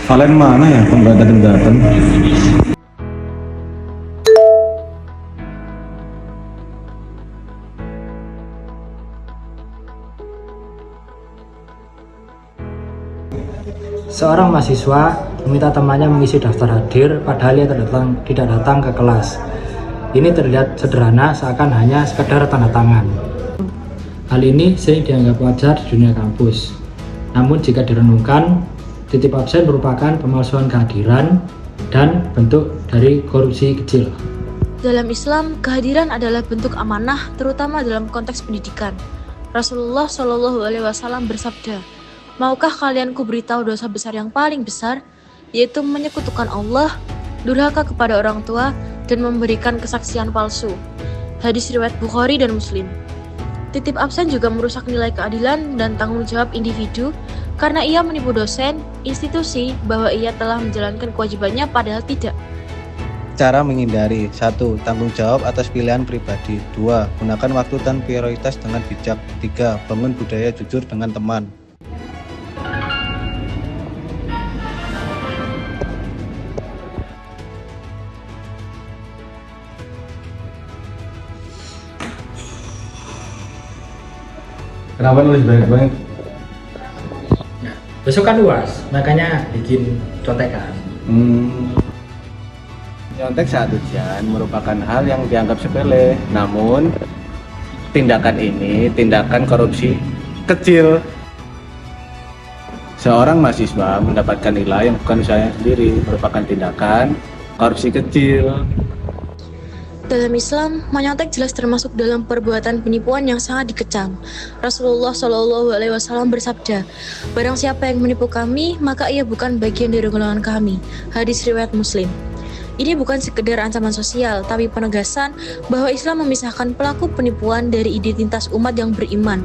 Kalian mana ya kok nggak datang-datang? Seorang mahasiswa meminta temannya mengisi daftar hadir padahal ia tidak datang ke kelas. Ini terlihat sederhana seakan hanya sekedar tanda tangan. Hal ini sering dianggap wajar di dunia kampus. Namun jika direnungkan, titip absen merupakan pemalsuan kehadiran dan bentuk dari korupsi kecil. Dalam Islam, kehadiran adalah bentuk amanah, terutama dalam konteks pendidikan. Rasulullah Shallallahu Alaihi Wasallam bersabda, "Maukah kalian kuberitahu dosa besar yang paling besar, yaitu menyekutukan Allah, durhaka kepada orang tua, dan memberikan kesaksian palsu." Hadis riwayat Bukhari dan Muslim. Titip absen juga merusak nilai keadilan dan tanggung jawab individu karena ia menipu dosen, institusi bahwa ia telah menjalankan kewajibannya padahal tidak. Cara menghindari: 1. Tanggung jawab atas pilihan pribadi. 2. Gunakan waktu dan prioritas dengan bijak. 3. Bangun budaya jujur dengan teman. Kenapa nulis banyak-banyak? Besok kan UAS, makanya bikin contekan. Nyontek saat ujian merupakan hal yang dianggap sepele, namun tindakan ini tindakan korupsi kecil. Seorang mahasiswa mendapatkan nilai yang bukan usahanya sendiri merupakan tindakan korupsi kecil. Dalam Islam, menyontek jelas termasuk dalam perbuatan penipuan yang sangat dikecam. Rasulullah Shallallahu Alaihi Wasallam bersabda, "Barang siapa yang menipu kami, maka ia bukan bagian dari golongan kami." Hadis riwayat Muslim. Ini bukan sekedar ancaman sosial, tapi penegasan bahwa Islam memisahkan pelaku penipuan dari identitas umat yang beriman.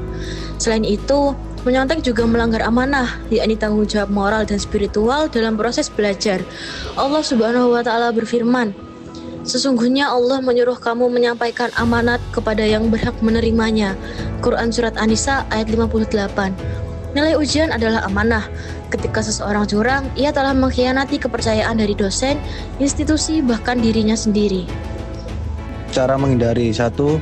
Selain itu, menyontek juga melanggar amanah, yakni tanggung jawab moral dan spiritual dalam proses belajar. Allah Subhanahu wa Ta'ala berfirman, "Sesungguhnya Allah menyuruh kamu menyampaikan amanat kepada yang berhak menerimanya." Quran Surat An-Nisa ayat 58. Nilai ujian adalah amanah. Ketika seseorang curang, ia telah mengkhianati kepercayaan dari dosen, institusi, bahkan dirinya sendiri. Cara menghindari: 1.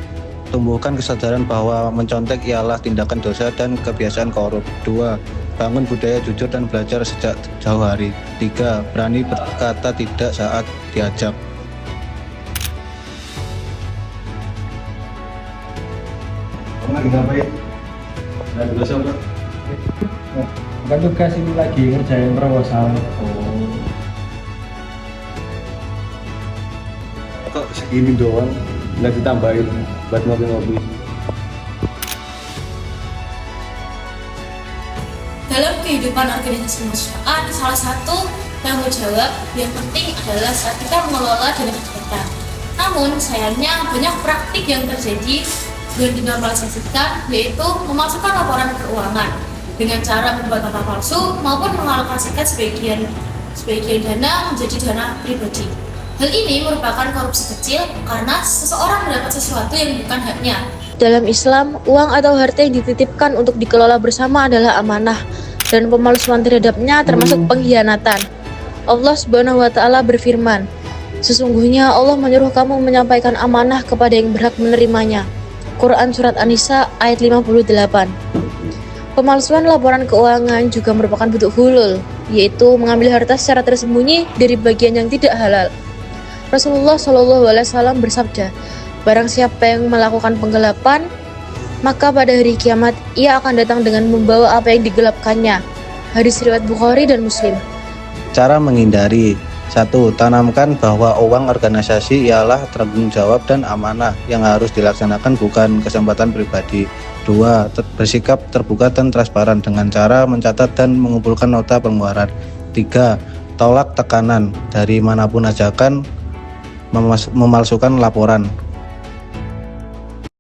Tumbuhkan kesadaran bahwa mencontek ialah tindakan dosa dan kebiasaan korup. 2. Bangun budaya jujur dan belajar sejak jauh hari. 3. Berani berkata tidak saat diajak. Lagi ngapain? Nah, tugas apa? Bukan tugas, ini lagi ngerjain proposal. Kok segini doang? Nggak ditambahin buat ngopi-ngopi? Dalam kehidupan organisasi masyarakat, salah satu tanggung jawab yang penting adalah saat kita mengelola dana kita. Namun sayangnya banyak praktik yang terjadi dan dinormalisasikan, yaitu memasukkan laporan keuangan dengan cara membuat data palsu maupun mengalokasikan sebagian dana menjadi dana pribadi. Hal ini merupakan korupsi kecil karena seseorang mendapat sesuatu yang bukan haknya. Dalam Islam, uang atau harta yang dititipkan untuk dikelola bersama adalah amanah, dan pemalsuan terhadapnya termasuk pengkhianatan. Allah Subhanahu wa Ta'ala berfirman, "Sesungguhnya Allah menyuruh kamu menyampaikan amanah kepada yang berhak menerimanya." Quran Surat An-Nisa ayat 58. Pemalsuan laporan keuangan juga merupakan bentuk hulul, yaitu mengambil harta secara tersembunyi dari bagian yang tidak halal. Rasulullah Shallallahu Alaihi Wasallam bersabda, "Barang siapa yang melakukan penggelapan, maka pada hari kiamat ia akan datang dengan membawa apa yang digelapkannya." Hadis riwayat Bukhari dan Muslim. Cara menghindari: 1. Tanamkan bahwa uang organisasi ialah tanggung jawab dan amanah yang harus dilaksanakan, bukan kesempatan pribadi. 2. Bersikap terbuka dan transparan dengan cara mencatat dan mengumpulkan nota pengeluaran. 3. Tolak tekanan dari manapun ajakan memalsukan laporan.